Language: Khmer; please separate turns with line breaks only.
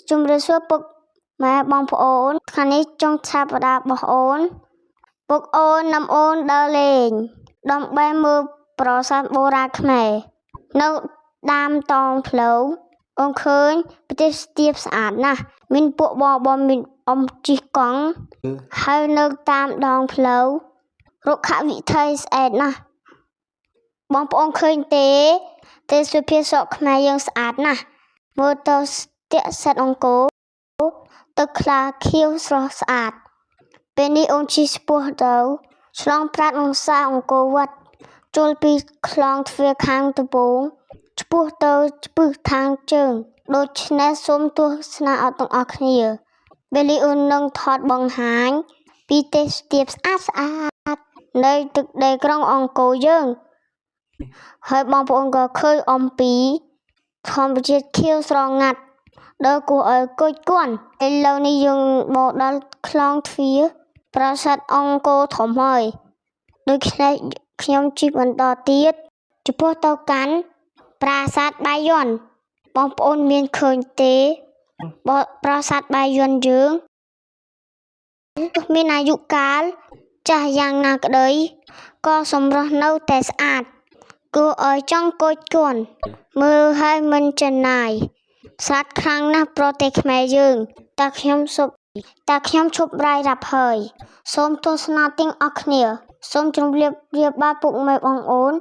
ជំរាបសួរពុកម៉ែបងប្អូនថ្ងៃនេះចុងសប្តាហ៍បងប្អូនពុកអូននាំអូនដើរលេងដើម្បីមើលប្រាសាទបុរាណខ្មែរនៅតាមតងផ្លូវអូនឃើញប្រទេសស្ទាបស្អាតណាស់មានពួកបងមានអ៊ំជិះកង់ហើយនៅតាមដងផ្លូវរុក្ខវិថីស្អាតណាស់បងប្អូនឃើញទេសុភាសិតខ្មែរយើងស្អាតណាស់មើលទៅស្ទាក់សិតអង្គរទឹកខ្លាខៀវស្រស់ស្អាតពេលនេះអូនជិះឆ្ពោះទៅឆ្លងប្រាតអង្គសាអង្គរវត្តចូលពីខ្លងទ្វារខាងត្បូងឆ្ពោះទៅឆ្ពឹះខាងជើងដូច្នេះសូមទស្សនាអត់ទាំងអស់គ្នាពេលនេះអូននឹងថតបង្ហាញពីទេសស្ទាបស្អាតនៅទឹកដីក្រុងអង្គរយើងហើយបងប្អូនក៏ឃើញអំពីធម្មជាតិខៀវស្រងាត់ដល់គួរឲ្យគយគន់ឥឡូវនេះយើងមកដល់ខ្លងទ្វារប្រាសាទអង្គរធំហើយដូច្នេះខ្ញុំជិះបន្តទៀតចំពោះទៅកាន់ប្រាសាទបាយ័នបងប្អូនមានឃើញទេប្រាសាទបាយ័នយើងមានអាយុកាលចាស់យ៉ាងណាក្តីក៏សម្រស់នៅតែស្អាតគួរឲ្យចង់គយគន់មើលឲ្យមិនចំណាយស្អាតខ្លាំងណាស់ប្រទេសខ្មែរយើងតែខ្ញុំឈប់រាយរាប់ហើយសូមទស្សនាទាំងអស់គ្នាសូមជម្រាបលាពុកម៉ែបងប្អូន